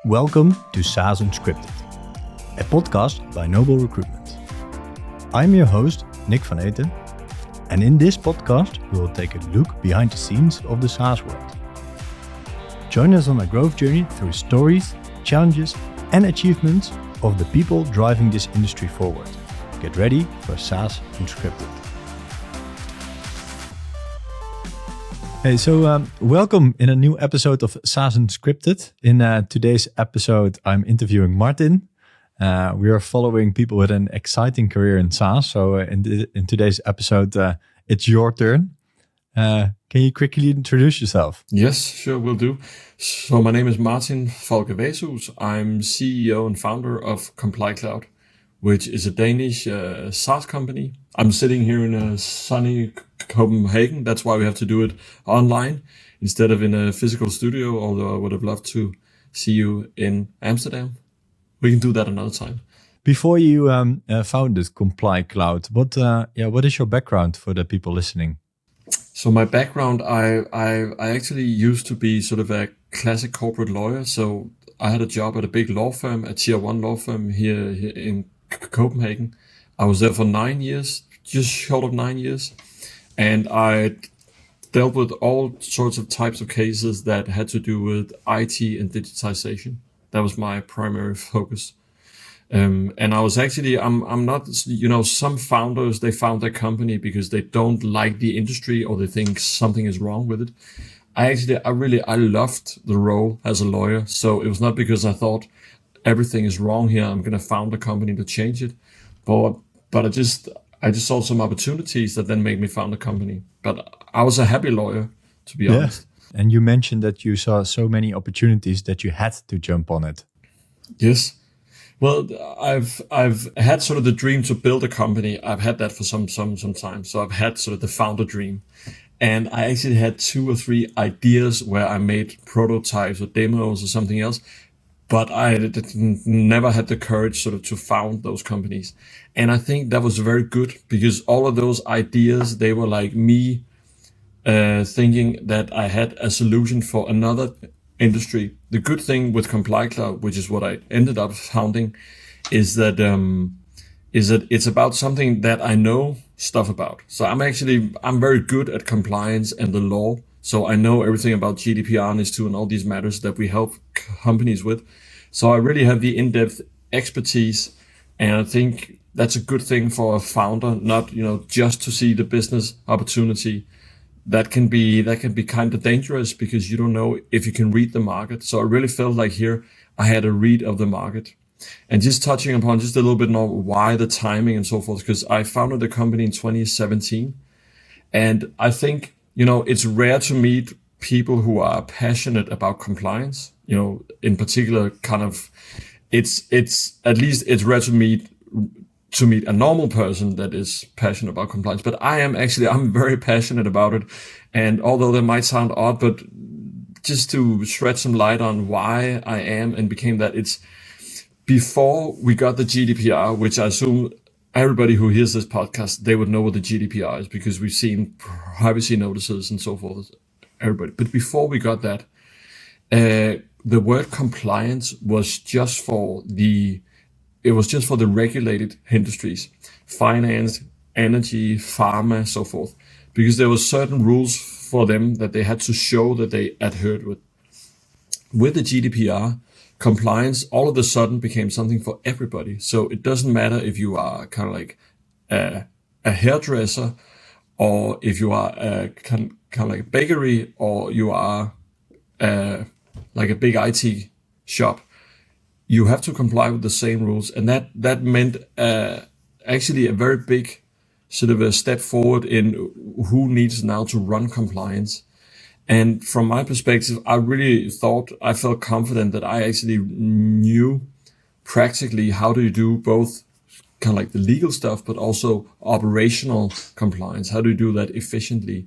Welcome to SaaS Unscripted, a podcast by Noble Recruitment. I'm your host, Nick van Eeten, and in this podcast, we will take a look behind the scenes of the SaaS world. Join us on a growth journey through stories, challenges, and achievements of the people driving this industry forward. Get ready for SaaS Unscripted. Hey, so welcome in a new episode of SaaS Unscripted. In today's episode, I'm interviewing Martin. We are following people with an exciting career in SaaS. So in today's episode, it's your turn. Can you quickly introduce yourself? Yes, sure, will do. So my name is Martin Folke Vasehus. I'm CEO and founder of ComplyCloud, which is a Danish SaaS company. I'm sitting here in sunny Copenhagen. That's why we have to do it online instead of in a physical studio, although I would have loved to see you in Amsterdam. We can do that another time. Before you founded ComplyCloud, what is your background for the people listening? So my background, I actually used to be sort of a classic corporate lawyer. So I had a job at a big law firm, a tier 1 law firm here in Copenhagen. I was there for 9 years, just short of 9 years. And I dealt with all sorts of types of cases that had to do with IT and digitization. That was my primary focus. And I was actually, I'm not, some founders, they found their company because they don't like the industry or they think something is wrong with it. I loved the role as a lawyer. So it was not because I thought everything is wrong here, I'm going to found a company to change it. But I just saw some opportunities that then made me found a company. But I was a happy lawyer, to be honest. And you mentioned that you saw so many opportunities that you had to jump on it. Yes. Well, I've had sort of the dream to build a company. I've had that for some time. So I've had sort of the founder dream. And I actually had 2 or 3 ideas where I made prototypes or demos or something else. But I never had the courage sort of to found those companies. And I think that was very good because all of those ideas, they were like me thinking that I had a solution for another industry. The good thing with ComplyCloud, which is what I ended up founding, is that it's about something that I know stuff about. So I'm very good at compliance and the law. So I know everything about GDPR and NIS2 and all these matters that we help companies with. So I really have the in-depth expertise, and I think that's a good thing for a founder, not just to see the business opportunity. That can be kind of dangerous because you don't know if you can read the market. So I really felt like here I had a read of the market. And just touching upon just a little bit more why the timing and so forth, because I founded the company in 2017, and I think it's rare to meet people who are passionate about compliance. In particular, kind of, it's at least it's rare to meet a normal person that is passionate about compliance. But I'm very passionate about it. And although that might sound odd, but just to shed some light on why I am and became that, it's before we got the GDPR, which I assume everybody who hears this podcast, they would know what the GDPR is because we've seen privacy notices and so forth, everybody. But before we got that, the word compliance was just for the regulated industries, finance, energy, pharma, so forth, because there were certain rules for them that they had to show that they adhered with. With the GDPR, compliance all of a sudden became something for everybody. So it doesn't matter if you are kind of like a hairdresser, or if you are kind of like a bakery, or you are like a big IT shop. You have to comply with the same rules. And that meant actually a very big sort of a step forward in who needs now to run compliance. And from my perspective, I felt confident that I actually knew practically how to do both kind of like the legal stuff, but also operational compliance. How do you do that efficiently?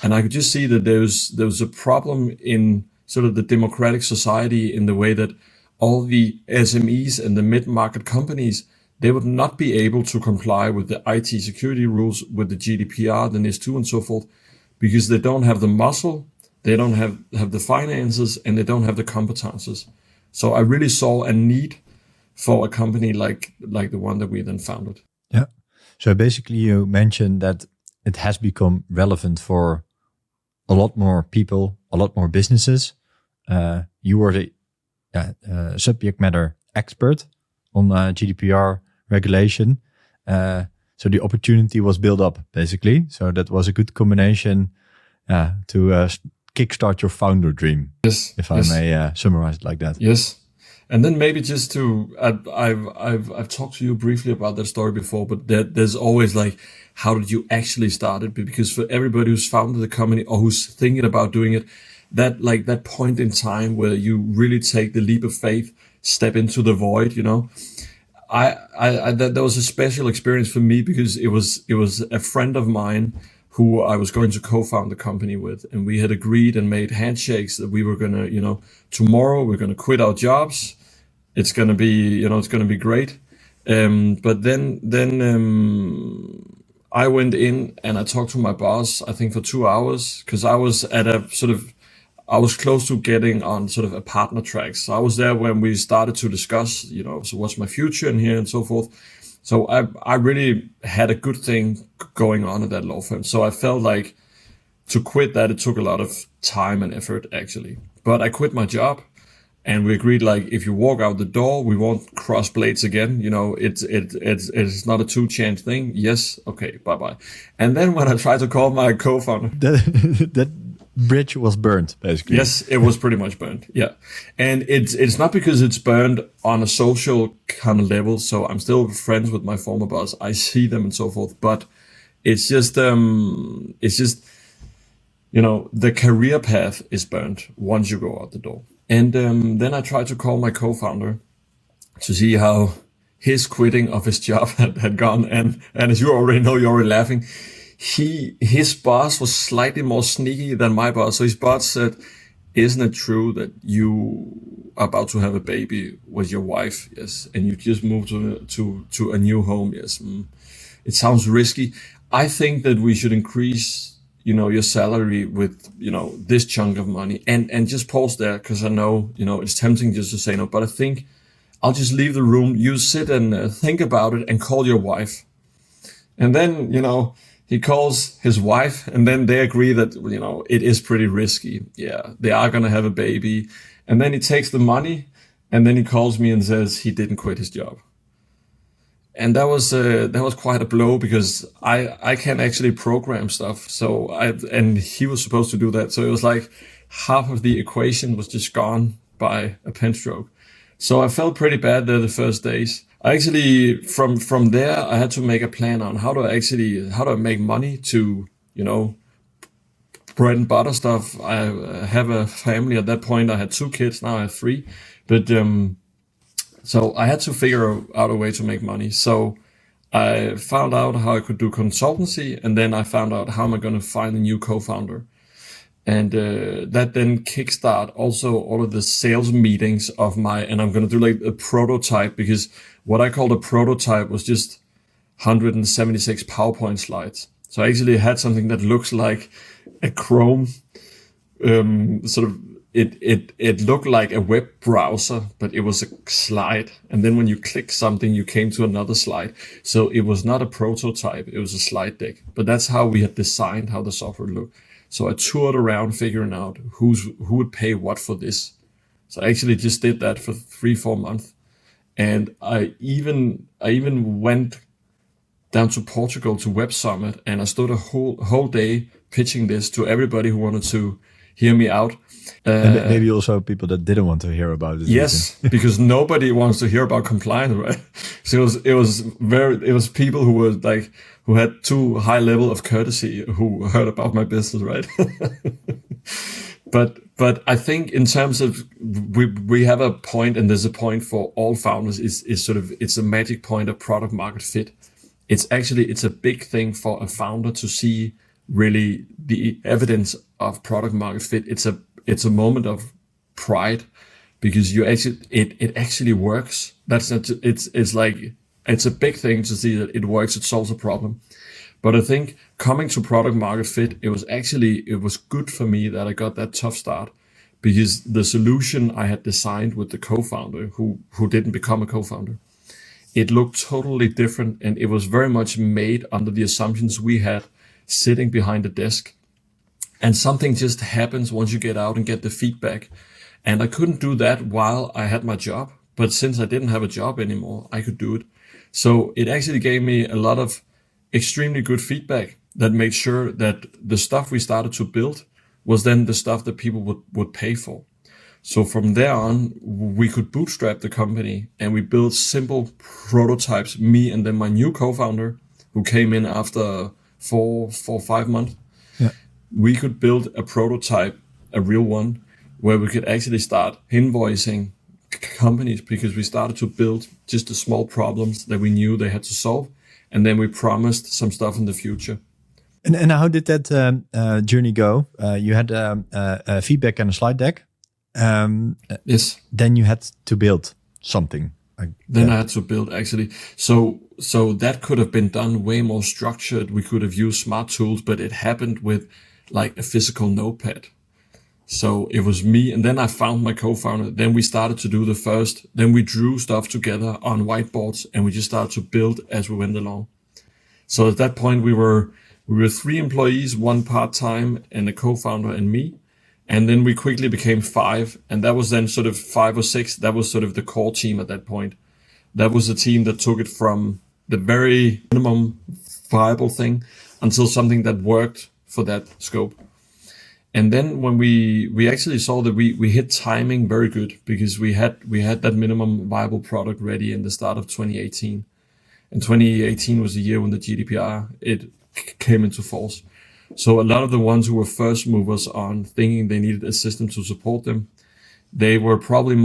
And I could just see that there was a problem in sort of the democratic society in the way that all the SMEs and the mid-market companies, they would not be able to comply with the IT security rules, with the GDPR, the NIS2 and so forth, because they don't have the muscle, they don't have the finances, and they don't have the competences. So I really saw a need for a company like the one that we then founded. Yeah. So basically you mentioned that it has become relevant for a lot more people, a lot more businesses. You were the subject matter expert on GDPR regulation. So the opportunity was built up, basically. So that was a good combination to kickstart your founder dream. Yes, if I may summarize it like that. Yes, and then maybe just to I've talked to you briefly about that story before, but there's always like, how did you actually start it? Because for everybody who's founded a company or who's thinking about doing it, that point in time where you really take the leap of faith, step into the void, that was a special experience for me, because it was a friend of mine who I was going to co-found the company with, and we had agreed and made handshakes that we were gonna, tomorrow we're gonna quit our jobs. It's gonna be, it's gonna be great. But then I went in and I talked to my boss, I think for 2 hours, because I was I was close to getting on sort of a partner track. So I was there when we started to discuss, so what's my future in here and so forth. So I really had a good thing going on at that law firm. So I felt like to quit that, it took a lot of time and effort, actually. But I quit my job, and we agreed, like, if you walk out the door, we won't cross blades again. It's not a 2-chance thing. Yes, okay, bye-bye. And then when I tried to call my co-founder... that bridge was burned, basically. Yes, it was pretty much burned. Yeah. And it's not because it's burned on a social kind of level. So I'm still friends with my former boss. I see them and so forth. But it's just the career path is burned once you go out the door. And then I tried to call my co-founder to see how his quitting of his job had gone. And as you already know, you're already laughing. His boss was slightly more sneaky than my boss. So his boss said, "Isn't it true that you are about to have a baby with your wife?" Yes. "And you just moved to a new home?" Yes. "It sounds risky. I think that we should increase, your salary with, this chunk of money." And just pause there, because I know, it's tempting just to say no, but I think I'll just leave the room. You sit and think about it and call your wife. And then, he calls his wife, and then they agree that, it is pretty risky. Yeah, they are going to have a baby. And then he takes the money, and then he calls me and says he didn't quit his job. And that was quite a blow, because I can actually program stuff. And he was supposed to do that. So it was like half of the equation was just gone by a pen stroke. So I felt pretty bad there the first days. I actually, from there, I had to make a plan on how do I make money to, bread and butter stuff. I have a family at that point. I had 2 kids. Now I have 3. But, so I had to figure out a way to make money. So I found out how I could do consultancy, and then I found out how am I going to find a new co-founder. And that then kickstart also all of the sales meetings of and I'm going to do like a prototype, because what I called a prototype was just 176 PowerPoint slides. So I actually had something that looks like a Chrome, it looked like a web browser, but it was a slide. And then when you click something, you came to another slide. So it was not a prototype, it was a slide deck. But that's how we had designed how the software looked. So I toured around figuring out who would pay what for this. So I actually just did that for 3-4 months. And I even went down to Portugal to Web Summit, and I stood a whole day pitching this to everybody who wanted to hear me out. And maybe also people that didn't want to hear about it. Yes, because nobody wants to hear about compliance, right? So it was people who were like, who had too high level of courtesy, who heard about my business, right? But I think in terms of we have a point, and there's a point for all founders, is it's a magic point of product market fit. It's a big thing for a founder to see really the evidence of product market fit. It's a moment of pride, because it actually works. It's a big thing to see that it works. It solves a problem. But I think coming to product market fit, it was good for me that I got that tough start, because the solution I had designed with the co-founder, who didn't become a co-founder, it looked totally different, and it was very much made under the assumptions we had sitting behind the desk. And something just happens once you get out and get the feedback. And I couldn't do that while I had my job. But since I didn't have a job anymore, I could do it. So it actually gave me a lot of extremely good feedback that made sure that the stuff we started to build was then the stuff that people would pay for. So from there on, we could bootstrap the company, and we built simple prototypes, me and then my new co-founder, who came in after 5 months. Yeah. We could build a prototype, a real one, where we could actually start invoicing companies, because we started to build just the small problems that we knew they had to solve. And then we promised some stuff in the future. And how did that journey go? You had feedback and a slide deck. Yes. Then you had to build something. Then I had to build, actually. So that could have been done way more structured. We could have used smart tools, but it happened with like a physical notepad. So it was me, and then I found my co-founder. Then we started to do then we drew stuff together on whiteboards, and we just started to build as we went along. So at that point, we were 3 employees, 1 part-time, and a co-founder and me. And then we quickly became 5, and that was then sort of 5 or 6. That was sort of the core team at that point. That was the team that took it from the very minimum viable thing until something that worked for that scope. And then when we actually saw that we hit timing very good, because we had that minimum viable product ready in the start of 2018. And 2018 was the year when the GDPR, it came into force. So a lot of the ones who were first movers on thinking they needed a system to support them, they were probably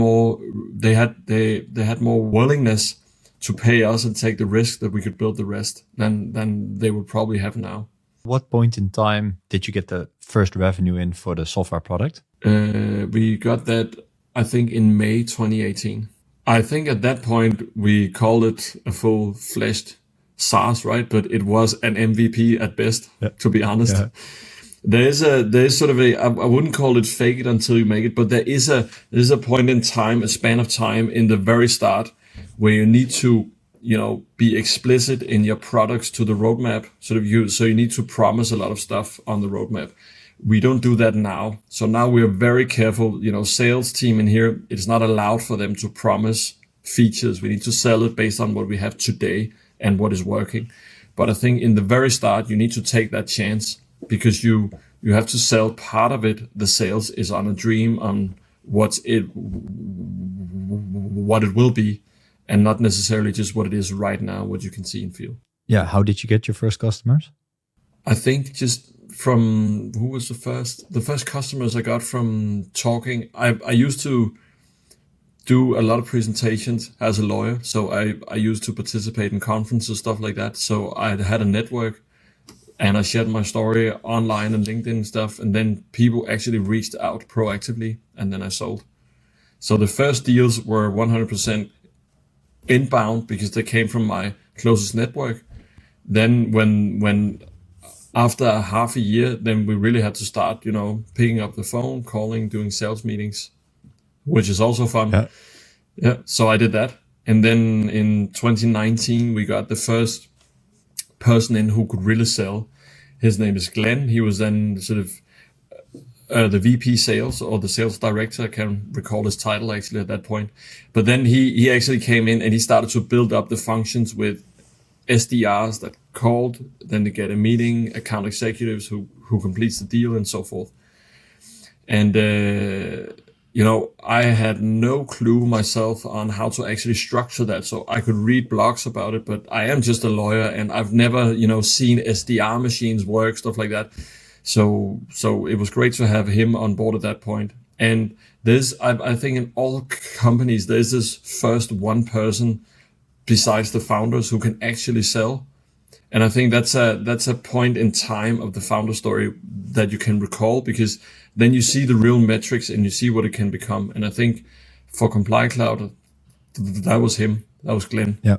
they had more willingness to pay us and take the risk that we could build the rest than they would probably have now. What point in time did you get the first revenue in for the software product? We got that, I think, in May 2018. I think at that point we called it a full-fledged SaaS, right? But it was an MVP at best, to be honest. Yeah. There is sort of I wouldn't call it fake it until you make it, but there is a point in time, a span of time in the very start where you need to, be explicit in your products to the roadmap. So you need to promise a lot of stuff on the roadmap. We don't do that now. So now we are very careful, sales team in here, it's not allowed for them to promise features. We need to sell it based on what we have today and what is working. But I think in the very start, you need to take that chance, because you have to sell part of it. The sales is on a dream on what it will be, and not necessarily just what it is right now, what you can see and feel. Yeah. How did you get your first customers? I think just from, who was the first customers I got from talking. I used to do a lot of presentations as a lawyer. So I used to participate in conferences, stuff like that. So I had a network, and I shared my story online and LinkedIn and stuff. And then people actually reached out proactively, and then I sold. So the first deals were 100% inbound, because they came from my closest network. Then when after half a year, then we really had to start, picking up the phone, calling, doing sales meetings, which is also fun. Yeah. So I did that. And then in 2019, we got the first person in who could really sell. His name is Glenn. He was then sort of the VP sales, or the sales director. I can't recall his title actually at that point. But then he actually came in and he started to build up the functions with SDRs that called, then to get a meeting, account executives who completes the deal, and so forth. And, I had no clue myself on how to actually structure that. So I could read blogs about it, but I am just a lawyer, and I've never, seen SDR machines work, stuff like that. So it was great to have him on board at that point. And I think in all companies, there's this first one person besides the founders who can actually sell. And I think that's a point in time of the founder story that you can recall, because then you see the real metrics and you see what it can become. And I think for ComplyCloud, that was him. That was Glenn. Yeah.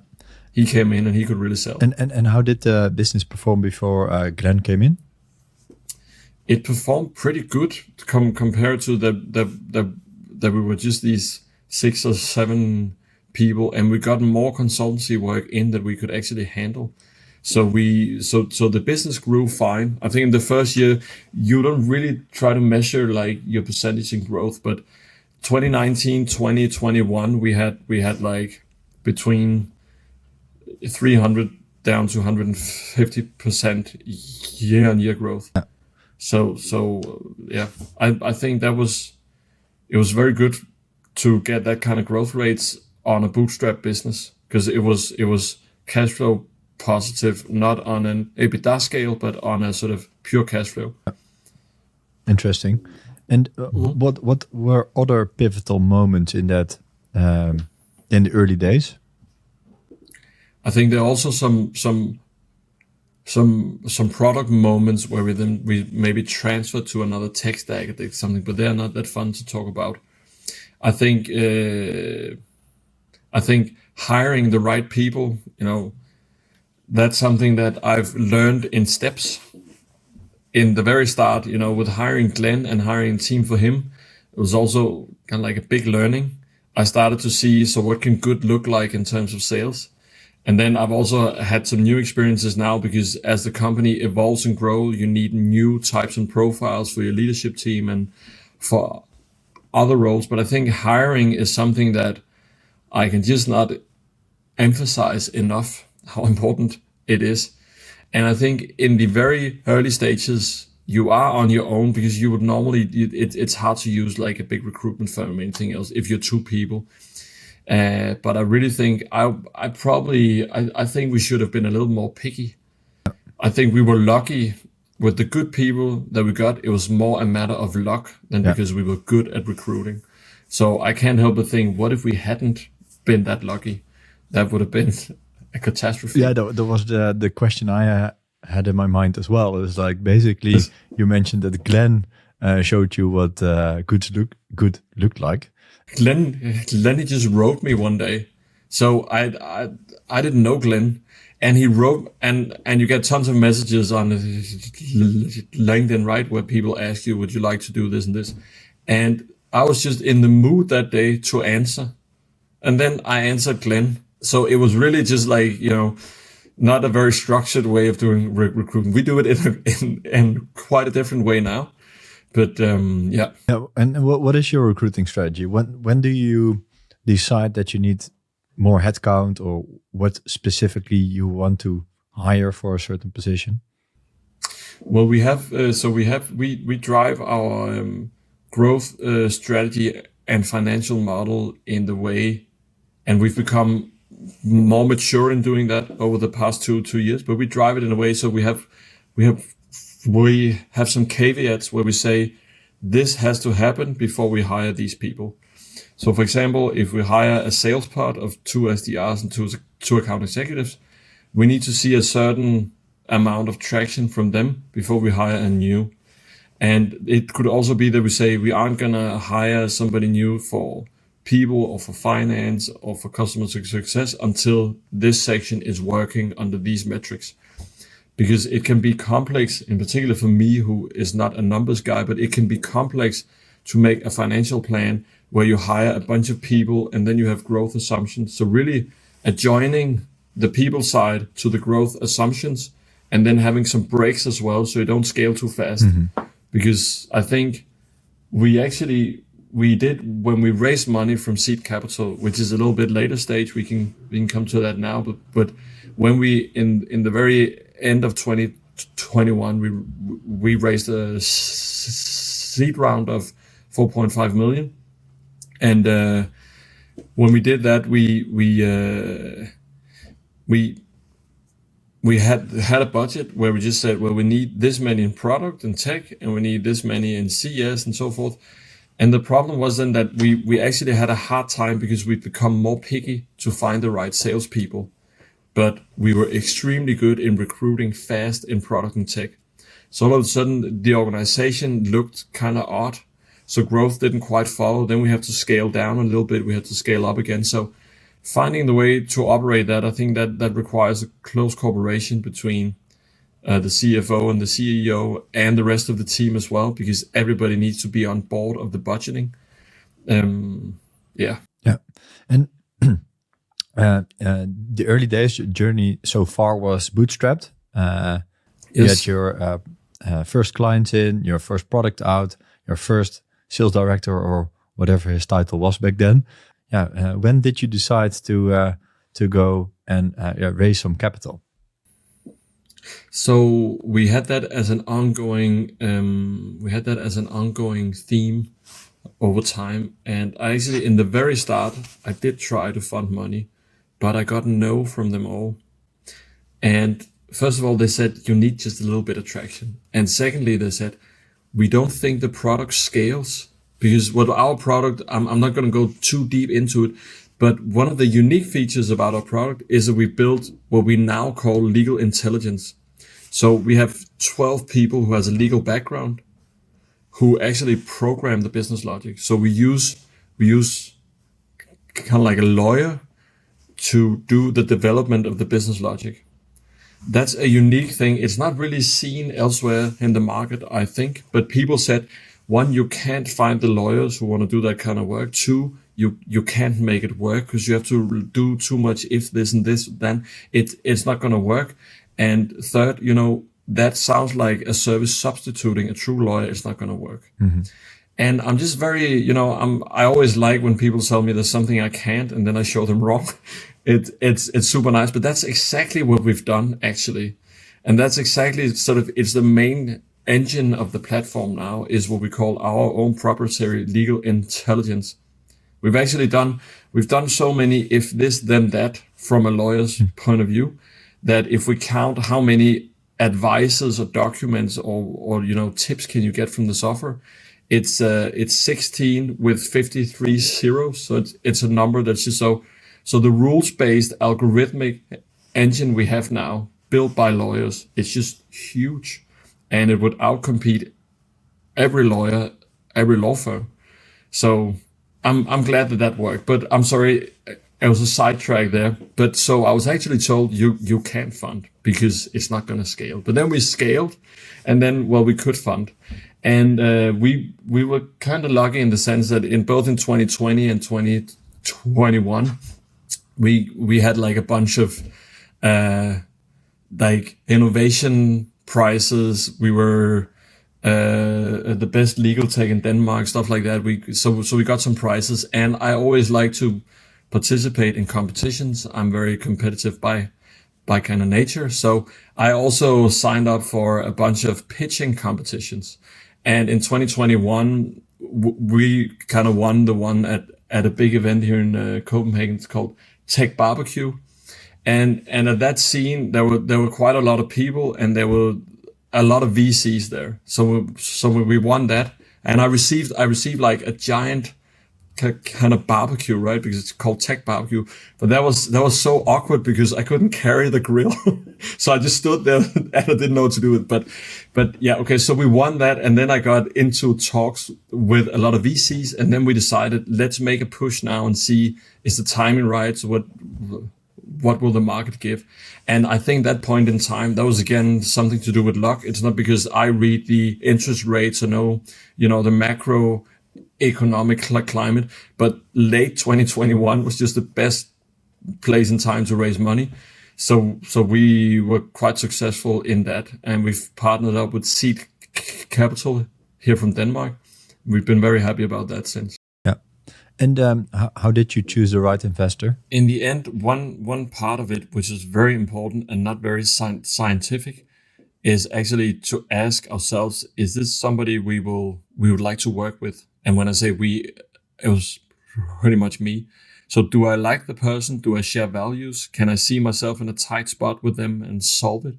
He came in and he could really sell. And how did the business perform before Glenn came in? it performed pretty good compared to that we were just these 6 or 7 people, and we got more consultancy work in that we could actually handle. So the business grew fine. I think in the first year, you don't really try to measure like your percentage in growth, but 2019, 2021, we had like between 300 down to 150% year-on-year growth. So yeah, I think it was very good to get that kind of growth rates on a bootstrap business, because it was cash flow positive, not on an EBITDA scale, but on a sort of pure cash flow. Interesting. And what were other pivotal moments in that in the early days? I think there are also some product moments where we maybe transferred to another tech stack or something, but they are not that fun to talk about. I think hiring the right people, that's something that I've learned in steps. In the very start, with hiring Glenn and hiring a team for him, it was also kind of like a big learning. I started to see, so what can good look like in terms of sales? And then I've also had some new experiences now, because as the company evolves and grows, you need new types and profiles for your leadership team and for other roles. But I think hiring is something that I can just not emphasize enough how important it is. And I think in the very early stages, you are on your own, because you would normally, it's hard to use like a big recruitment firm or anything else if you're 2 people. But I really think I think we should have been a little more picky. I think we were lucky with the good people that we got. It was more a matter of luck than because we were good at recruiting. So I can't help but think, what if we hadn't been that lucky? That would have been a catastrophe. Yeah, that was the question I had in my mind as well. It's like, basically, you mentioned that Glenn showed you what good looked like. Glenn, he just wrote me one day. So I didn't know Glenn, and he wrote, and you get tons of messages on LinkedIn, right, where people ask you, would you like to do this and this? And I was just in the mood that day to answer, and then I answered Glenn. So it was really just like, not a very structured way of doing recruitment. We do it in quite a different way now. But yeah. And what is your recruiting strategy? When do you decide that you need more headcount, or what specifically you want to hire for a certain position? Well, we drive our growth strategy and financial model in the way, and we've become more mature in doing that over the past two years. But we drive it in a way so we have some caveats where we say this has to happen before we hire these people. So, for example, if we hire a sales part of 2 SDRs and two account executives, we need to see a certain amount of traction from them before we hire a new. And it could also be that we say we aren't going to hire somebody new for people or for finance or for customer success until this section is working under these metrics. Because it can be complex, in particular for me, who is not a numbers guy, but it can be complex to make a financial plan where you hire a bunch of people and then you have growth assumptions. So really adjoining the people side to the growth assumptions, and then having some breaks as well, so you don't scale too fast. Mm-hmm. Because I think we did, when we raised money from seed capital, which is a little bit later stage, we can come to that now, but when we in the very end of 2021, we raised a seed round of 4.5 million, and when we did that, we had a budget where we just said, well, we need this many in product and tech, and we need this many in CS and so forth. And the problem was then that we actually had a hard time because we'd become more picky to find the right salespeople. But we were extremely good in recruiting fast in product and tech. So all of a sudden, the organization looked kind of odd. So growth didn't quite follow. Then we had to scale down a little bit. We had to scale up again. So finding the way to operate that, I think that requires a close cooperation between the CFO and the CEO and the rest of the team as well, because everybody needs to be on board of the budgeting. Yeah. And the early days journey so far was bootstrapped. You had your first clients in, your first product out, your first sales director or whatever his title was back then. When did you decide to go and raise some capital? So we had that as an ongoing. Theme over time, and I actually, in the very start, I did try to fund money, but I got no from them all. And first of all, they said you need just a little bit of traction, and secondly, they said we don't think the product scales, because what our product, I'm not going to go too deep into it, but one of the unique features about our product is that we built what we now call legal intelligence. So we have 12 people who has a legal background who actually program the business logic. So we use kind of like a lawyer to do the development of the business logic. That's a unique thing. It's not really seen elsewhere in the market, I think. But people said, one, you can't find the lawyers who want to do that kind of work. Two, you can't make it work because you have to do too much if this and this, then it's not going to work. And third, that sounds like a service substituting a true lawyer. It's not going to work. Mm-hmm. And I'm just very, I always like when people tell me there's something I can't, and then I show them wrong. It's super nice, but that's exactly what we've done actually. And that's exactly it's the main engine of the platform now, is what we call our own proprietary legal intelligence. We've done so many if this then that from a lawyer's point of view, that if we count how many advices or documents or tips can you get from the software, it's 16 with 53 zeros. So it's a number that's just so the rules-based algorithmic engine we have now, built by lawyers, it's just huge, and it would outcompete every lawyer, every law firm. So I'm glad that worked, but I'm sorry, it was a sidetrack there. But so I was actually told you can't fund because it's not going to scale. But then we scaled, and then we could fund, and we were kind of lucky in the sense that in both in 2020 and 2021, we had like a bunch of like innovation prizes. We were the best legal tech in Denmark, stuff like that. So we got some prizes, and I always like to participate in competitions. I'm very competitive by kind of nature. So I also signed up for a bunch of pitching competitions. And in 2021, we kind of won the one at a big event here in Copenhagen. It's called Tech Barbecue. And at that scene, there were quite a lot of people, and there were a lot of VCs there. So we won that, and I received like a giant kind of barbecue, right? Because it's called Tech Barbecue. But that was so awkward because I couldn't carry the grill. So I just stood there and I didn't know what to do with it. But yeah, okay. So we won that. And then I got into talks with a lot of VCs, and then we decided, let's make a push now and see, is the timing right? So what will the market give? And I think that point in time, that was again something to do with luck. It's not because I read the interest rates or know, the macro economic climate, but late 2021 was just the best place and time to raise money. So we were quite successful in that, and we've partnered up with Seed Capital here from Denmark. We've been very happy about that since. Yeah. And how did you choose the right investor? In the end, one part of it, which is very important and not very scientific, is actually to ask ourselves, is this somebody we would like to work with? And when I say we, it was pretty much me. So do I like the person? Do I share values? Can I see myself in a tight spot with them and solve it?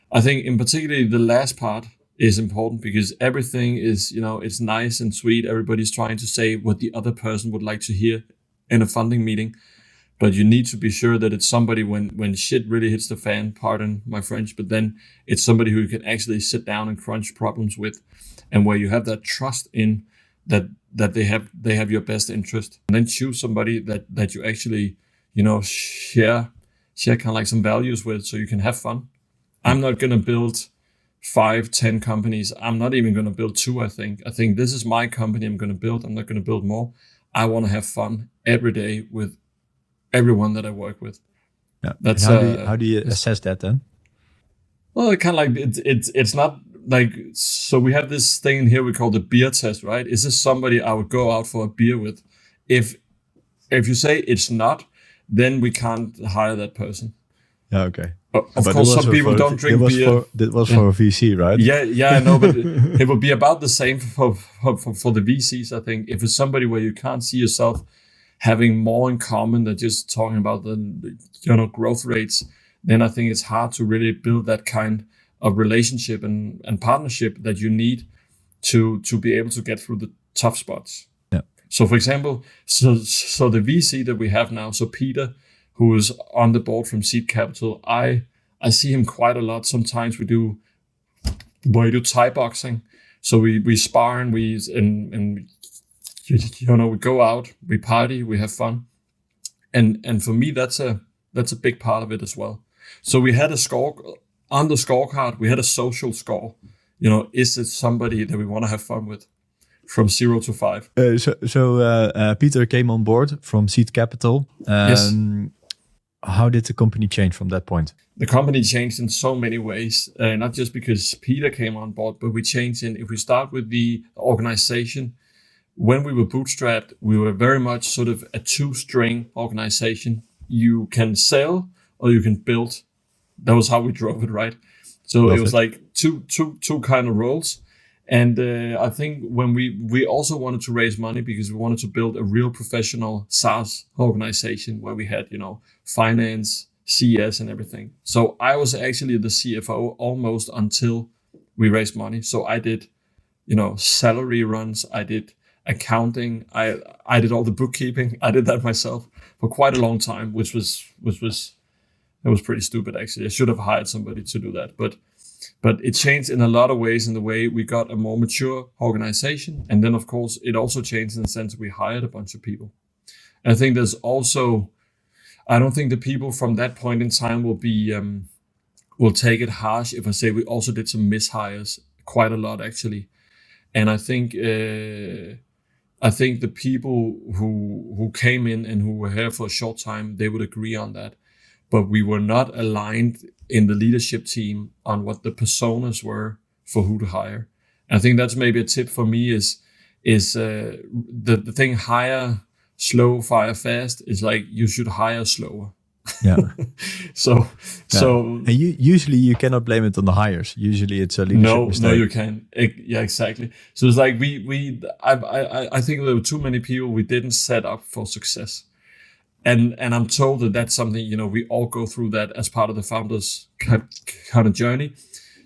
I think in particularly the last part is important, because everything is, it's nice and sweet. Everybody's trying to say what the other person would like to hear in a funding meeting. But you need to be sure that it's somebody when shit really hits the fan, pardon my French, but then it's somebody who you can actually sit down and crunch problems with, and where you have that trust in that they have your best interest. And then choose somebody that you actually, share kind of like some values with, so you can have fun. I'm not going to build 5-10 companies. I'm not even going to build 2. I think this is my company I'm going to build. I'm not going to build more. I want to have fun every day with everyone that I work with. Yeah. That's how do you assess that then? Well, it kind of like it's not like, so we have this thing here we call the beer test, right? Is this somebody I would go out for a beer with? If you say it's not, then we can't hire that person. Yeah, okay. Of course, some people don't drink beer. That was for a VC, right? Yeah, I know, but it would be about the same for the VCs. I think if it's somebody where you can't see yourself having more in common than just talking about the growth rates, then I think it's hard to really build that kind of relationship and partnership that you need to be able to get through the tough spots. Yeah. So for example, so the VC that we have now, so Peter, who is on the board from Seed Capital, I see him quite a lot. Sometimes we do Thai boxing. So we spar and we go out, we party, we have fun. And for me, that's a big part of it as well. So we had a score on the scorecard. We had a social score. Is it somebody that we want to have fun with, from 0 to 5? So Peter came on board from Seed Capital. Yes. How did the company change from that point? The company changed in so many ways, not just because Peter came on board, but we changed if we start with the organization. When we were bootstrapped, we were very much sort of a 2-string organization. You can sell or you can build. That was how we drove it, right? So it was like two kind of roles. And I think when we also wanted to raise money because we wanted to build a real professional SaaS organization where we had, finance, CS and everything. So I was actually the CFO almost until we raised money. So I did, salary runs. I did accounting. I did all the bookkeeping. I did that myself for quite a long time, which was pretty stupid actually. I should have hired somebody to do that, but it changed in a lot of ways in the way we got a more mature organization. And then of course it also changed in the sense we hired a bunch of people. And I think there's also, I don't think the people from that point in time will take it harsh if I say we also did some mishires, quite a lot actually. And I think the people who came in and who were here for a short time, they would agree on that. But we were not aligned in the leadership team on what the personas were for who to hire. And I think that's maybe a tip for me is the thing, hire slow, fire fast, is like you should hire slower. Yeah. So and usually you cannot blame it on the hires. Usually it's a leadership mistake. No, you can. Yeah, exactly. So it's like I think there were too many people we didn't set up for success. And I'm told that that's something, we all go through that as part of the founder's kind of journey.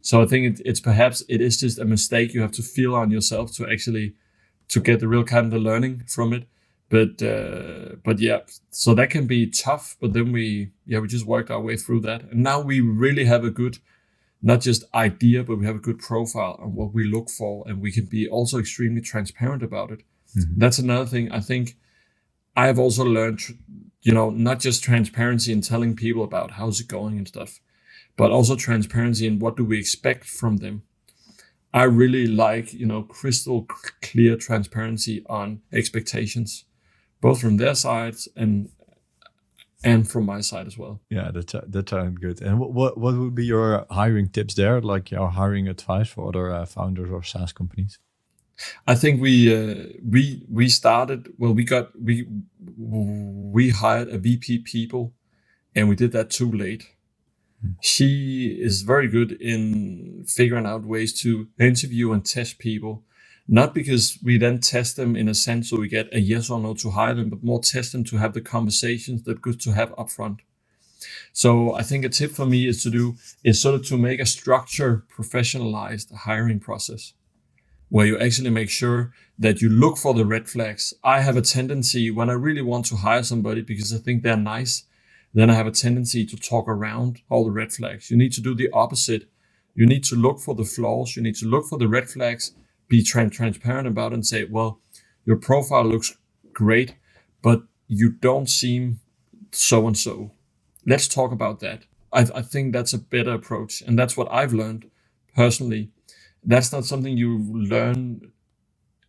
So I think it's perhaps it is just a mistake you have to feel on yourself to actually to get the real kind of learning from it. But yeah, so that can be tough. But then we just worked our way through that, and now we really have a good, not just idea, but we have a good profile on what we look for, and we can be also extremely transparent about it. Mm-hmm. That's another thing I think I have also learned. Not just transparency in telling people about how's it going and stuff, but also transparency in what do we expect from them. I really like, crystal clear transparency on expectations, both from their sides and from my side as well. Yeah, that sounds good. And what would be your hiring tips there, like your hiring advice for other founders or SaaS companies? I think we started, well, we hired a VP people, and we did that too late. She is very good in figuring out ways to interview and test people, not because we then test them in a sense so we get a yes or no to hire them, but more test them to have the conversations that are good to have upfront. So I think a tip for me is sort of to make a structured, professionalized hiring process, where you actually make sure that you look for the red flags. I have a tendency when I really want to hire somebody because I think they're nice, then I have a tendency to talk around all the red flags. You need to do the opposite. You need to look for the flaws. You need to look for the red flags, be transparent about it and say, well, your profile looks great, but you don't seem so-and-so. Let's talk about that. I think that's a better approach, and that's what I've learned personally. That's not something you learn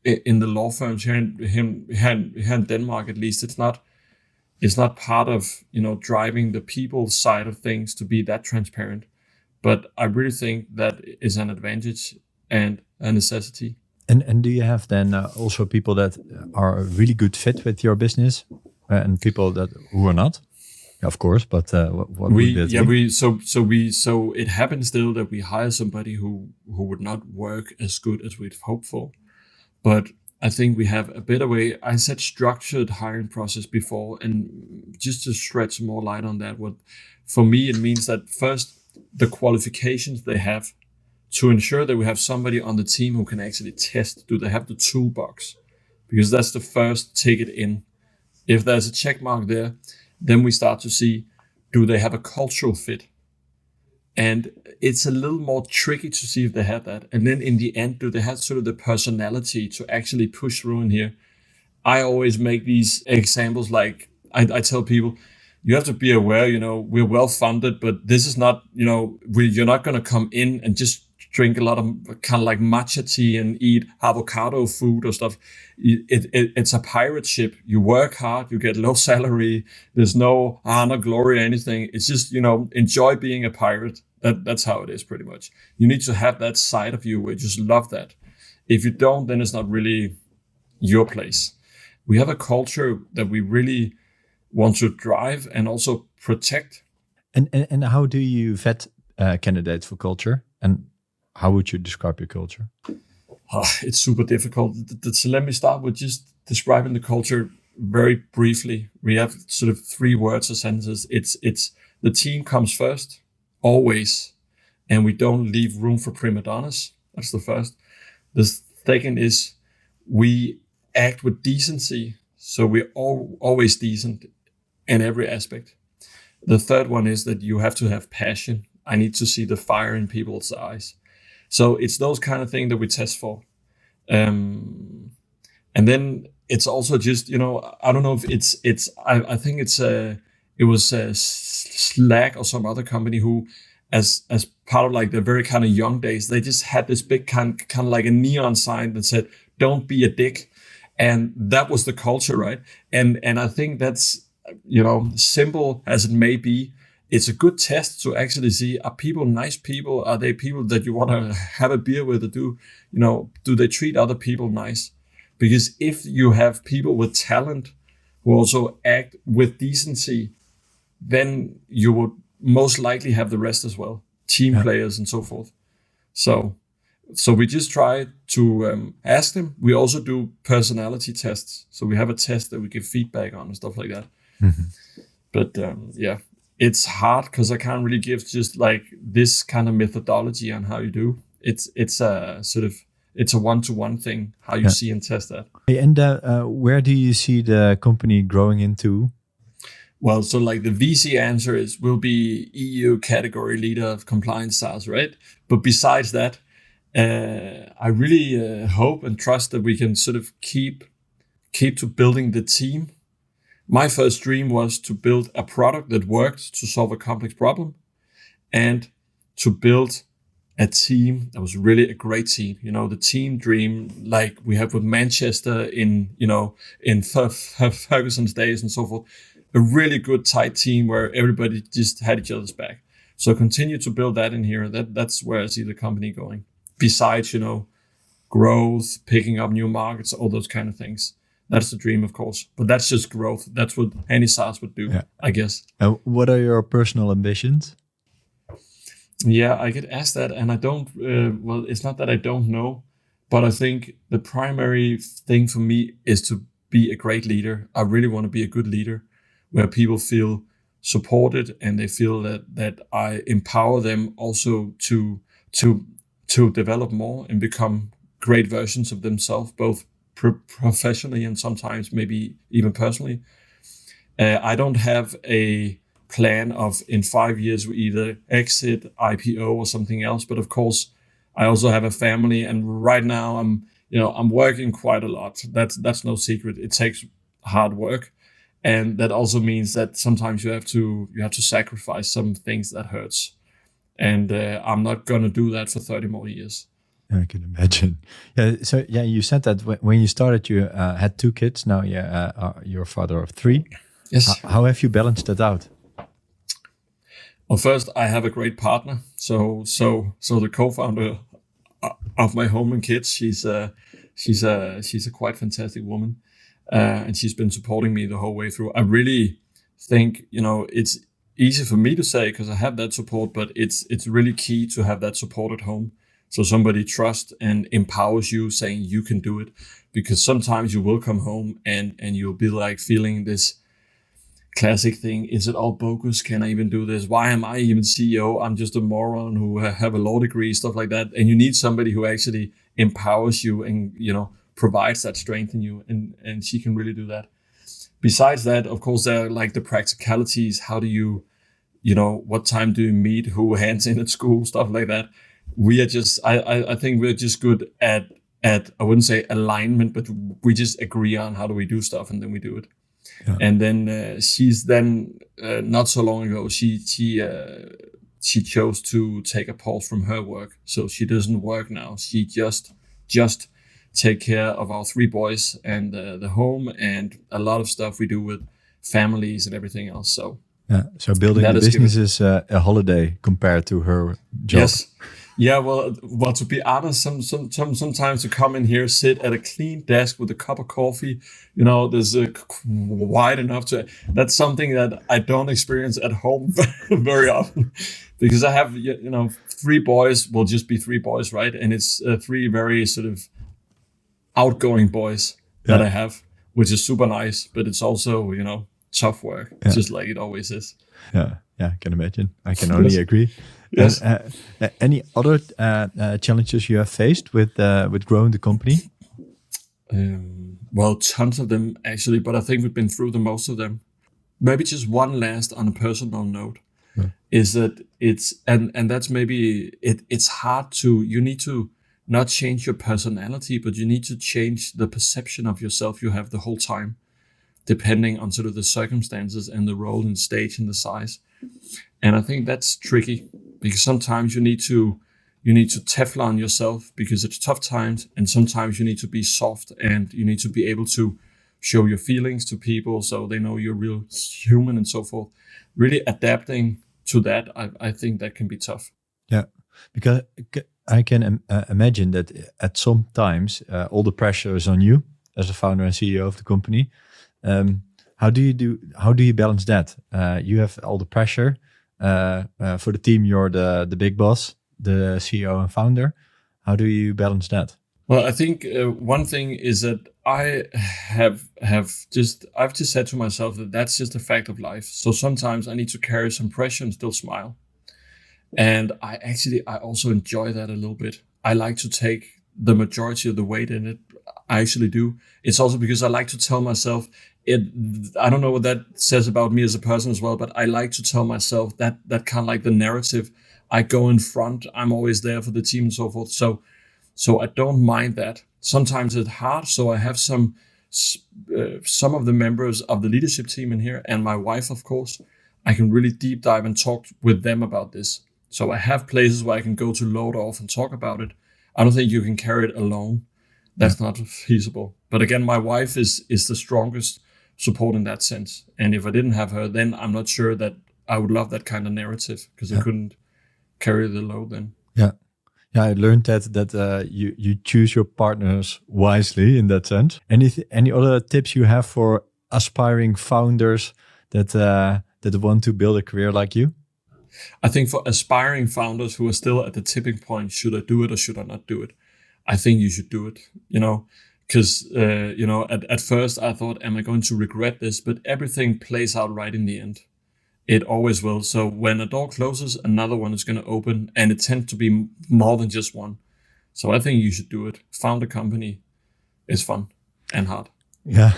in the law firms here in Denmark. At least it's not part of driving the people side of things to be that transparent. But I really think that is an advantage and a necessity. And do you have then also people that are a really good fit with your business and people that who are not? Of course, but what would that be? So it happens still that we hire somebody who would not work as good as we'd hoped for, but I think we have a better way. I said structured hiring process before, and just to shed some more light on that, what for me it means that first the qualifications they have to ensure that we have somebody on the team who can actually test. Do they have the toolbox? Because that's the first ticket in. If there's a check mark there, then we start to see, do they have a cultural fit? And it's a little more tricky to see if they have that. And then in the end, do they have sort of the personality to actually push through in here? I always make these examples like, I tell people, you have to be aware, we're well funded, but this is not, you're not going to come in and just drink a lot of kind of like matcha tea and eat avocado food or stuff. It's a pirate ship. You work hard, you get low salary. There's no honor, glory, or anything. It's just, enjoy being a pirate. That's how it is pretty much. You need to have that side of you where you just love that. If you don't, then it's not really your place. We have a culture that we really want to drive and also protect. And how do you vet candidates for culture? And how would you describe your culture? It's super difficult. So let me start with just describing the culture very briefly. We have sort of 3 words or sentences. It's the team comes first, always, and we don't leave room for prima donnas. That's the first. The second is we act with decency, so we're always decent in every aspect. The third one is that you have to have passion. I need to see the fire in people's eyes. So it's those kind of things that we test for. And then it's also just, I don't know if I think it was Slack or some other company who, as part of like the very kind of young days, they just had this big kind of like a neon sign that said, "Don't be a dick." And that was the culture, right? And I think that's, simple as it may be, it's a good test to actually see, are people nice people? Are they people that you want to have a beer with? Or do they treat other people nice? Because if you have people with talent who also act with decency, then you would most likely have the rest as well, team players and so forth. So we just try to ask them. We also do personality tests. So we have a test that we give feedback on and stuff like that. Mm-hmm. But it's hard because I can't really give just like this kind of methodology on how you do. It's a sort of, it's a one-to-one thing, how you see and test that. And where do you see the company growing into? Well, so like the VC answer is, we'll be EU category leader of compliance SaaS, right? But besides that, I really hope and trust that we can sort of keep to building the team. My first dream was to build a product that worked to solve a complex problem, and to build a team that was really a great team. The team dream like we have with Manchester in Ferguson's days and so forth. A really good tight team where everybody just had each other's back. So continue to build that in here. That's where I see the company going. Besides, growth, picking up new markets, all those kind of things. That's the dream, of course. But that's just growth. That's what any SaaS would do, I guess. What are your personal ambitions? Yeah, I get asked that, and I don't, well, it's not that I don't know, but I think the primary thing for me is to be a great leader. I really want to be a good leader where people feel supported and they feel that I empower them also to develop more and become great versions of themselves, both professionally and sometimes maybe even personally. I don't have a plan of in 5 years we either exit, IPO or something else, but of course I also have a family, and right now I'm working quite a lot. That's no secret. It takes hard work, And that also means that sometimes you have to sacrifice some things that hurts. And I'm not gonna do that for 30 more years. I can imagine. Yeah. So you said that when you started, you had 2 kids. Now you're a father of 3. Yes. How have you balanced that out? Well, first I have a great partner. So the co-founder of my home and kids, she's a quite fantastic woman, and she's been supporting me the whole way through. I really think it's easy for me to say because I have that support, but it's really key to have that support at home. So somebody trusts and empowers you, saying you can do it, because sometimes you will come home and you'll be like feeling this classic thing. Is it all bogus? Can I even do this? Why am I even CEO? I'm just a moron who have a law degree, stuff like that. And you need somebody who actually empowers you and, provides that strength in you. And she can really do that. Besides that, of course, there are like the practicalities. How do you, what time do you meet? Who hands in at school? Stuff like that. We are just, I think we're just good at, I wouldn't say alignment, but we just agree on how do we do stuff and then we do it. Yeah. And then she's then not so long ago she chose to take a pause from her work, so she doesn't work now. She just take care of our 3 boys and the home and a lot of stuff we do with families and everything else. So building the business is a holiday compared to her job. Yes. Yeah, well, to be honest, sometimes to come in here, sit at a clean desk with a cup of coffee, there's wide enough to. That's something that I don't experience at home very often, because I have 3 boys. Will just be 3 boys, right? And it's 3 very sort of outgoing boys that I have, which is super nice, but it's also tough work, just like it always is. Yeah, I can imagine. I can only agree. Yes. Any other challenges you have faced with growing the company? Well, tons of them actually, but I think we've been through the most of them. Maybe just one last on a personal note is that and that's maybe it's hard to. You need to not change your personality, but you need to change the perception of yourself you have the whole time, depending on sort of the circumstances and the role and stage and the size. And I think that's tricky, because sometimes you need to Teflon yourself because it's tough times, and sometimes you need to be soft and you need to be able to show your feelings to people so they know you're real human and so forth. Really adapting to that, I think that can be tough. Yeah, because I can imagine that at some times all the pressure is on you as a founder and CEO of the company. How do you balance that? You have all the pressure. For the team, you're the big boss, the CEO and founder. How do you balance that? Well, I think one thing is that I've just said to myself that that's just a fact of life. So sometimes I need to carry some pressure and still smile. And I also enjoy that a little bit. I like to take the majority of the weight in it. I actually do. It's also because I like to tell myself I don't know what that says about me as a person as well, but I like to tell myself that kind of like the narrative. I go in front. I'm always there for the team and so forth. So I don't mind that. Sometimes it's hard. So I have some of the members of the leadership team in here and my wife, of course. I can really deep dive and talk with them about this. So I have places where I can go to load off and talk about it. I don't think you can carry it alone. That's not feasible. But again, my wife is the strongest support in that sense. And if I didn't have her, then I'm not sure that I would love that kind of narrative, because I couldn't carry the load then. Yeah. I learned that you choose your partners wisely in that sense. Any other tips you have for aspiring founders that want to build a career like you? I think for aspiring founders who are still at the tipping point, should I do it or should I not do it? I think you should do it, because, at first I thought, am I going to regret this? But everything plays out right in the end. It always will. So when a door closes, another one is going to open, and it tends to be more than just one. So I think you should do it. Found a company is fun and hard. Yeah.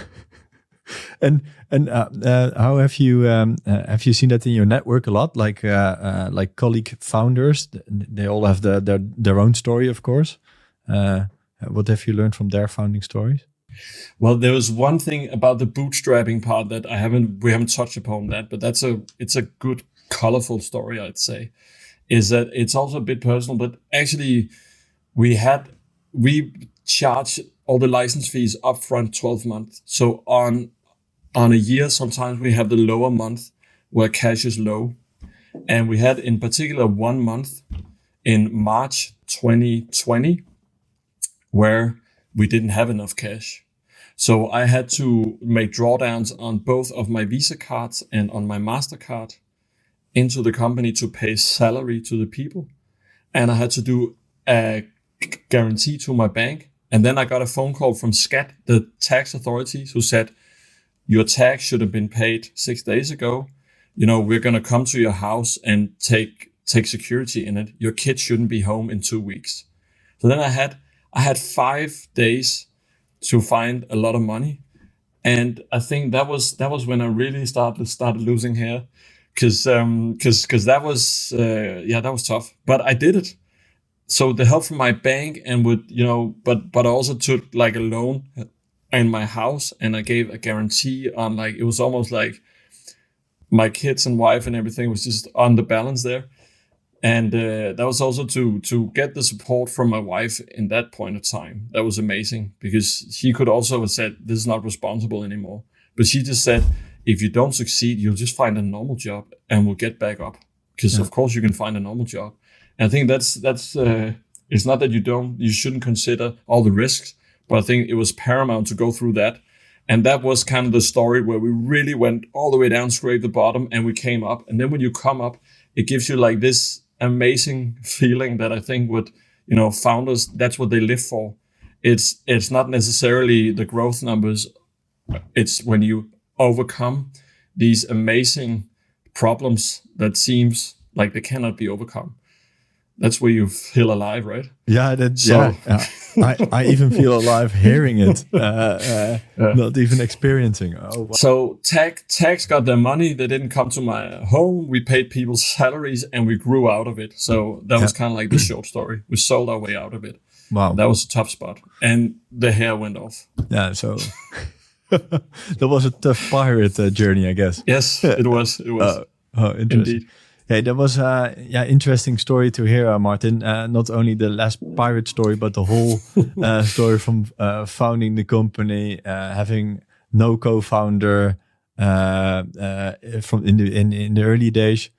And how have you seen that in your network a lot? Like colleague founders, they all have their own story, of course. What have you learned from their founding stories? Well, there was one thing about the bootstrapping part that we haven't touched upon that, but it's a good, colorful story, I'd say, is that it's also a bit personal, but actually we charge all the license fees upfront 12 months. So on a year, sometimes we have the lower month where cash is low. And we had in particular 1 month in March 2020 where we didn't have enough cash. So I had to make drawdowns on both of my Visa cards and on my MasterCard into the company to pay salary to the people. And I had to do a guarantee to my bank. And then I got a phone call from SCAT, the tax authorities, who said, your tax should have been paid 6 days ago. We're going to come to your house and take security in it. Your kids shouldn't be home in 2 weeks. So then I had 5 days to find a lot of money. And I think that was when I really started losing hair. Cause that was tough, but I did it. So the help from my bank and but I also took like a loan in my house, and I gave a guarantee on, like, it was almost like my kids and wife and everything was just on the balance there. And that was also to get the support from my wife in that point of time. That was amazing, because she could also have said, this is not responsible anymore. But she just said, if you don't succeed, you'll just find a normal job and we'll get back up. Because of course you can find a normal job. And I think that's it's not that you shouldn't consider all the risks, but I think it was paramount to go through that. And that was kind of the story where we really went all the way down, scraped the bottom, and we came up. And then when you come up, it gives you like this amazing feeling that I think founders, that's what they live for. It's not necessarily the growth numbers. It's when you overcome these amazing problems that seems like they cannot be overcome. That's where you feel alive, right? Yeah, I even feel alive hearing it, not even experiencing. Oh, wow. So tax got their money. They didn't come to my home. We paid people's salaries and we grew out of it. So that was kind of like the short story. We sold our way out of it. Wow. That was a tough spot. And the hair went off. Yeah, so that was a tough pirate journey, I guess. Yes, it was. It was. Interesting. Indeed. Hey, that was interesting story to hear, Martin. Not only the last pirate story, but the whole story from founding the company, having no co-founder from in the early days,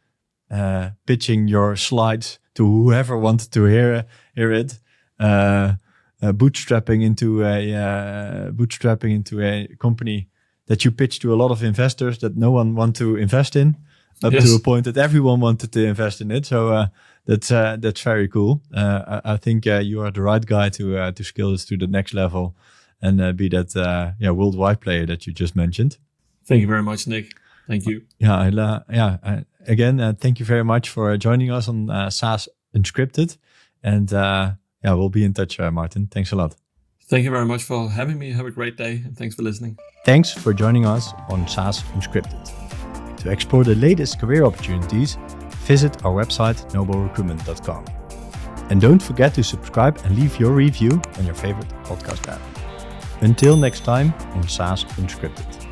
pitching your slides to whoever wanted to hear it, bootstrapping into a company that you pitched to a lot of investors that no one want to invest in. Up to a point that everyone wanted to invest in it. So that's very cool. I think you are the right guy to scale this to the next level and be that worldwide player that you just mentioned. Thank you very much, Nick. Thank you. Again, thank you very much for joining us on SaaS Unscripted. And we'll be in touch, Martin. Thanks a lot. Thank you very much for having me. Have a great day, and thanks for listening. Thanks for joining us on SaaS Unscripted. To explore the latest career opportunities, visit our website noblerecruitment.com. And don't forget to subscribe and leave your review on your favorite podcast app. Until next time on SaaS Unscripted.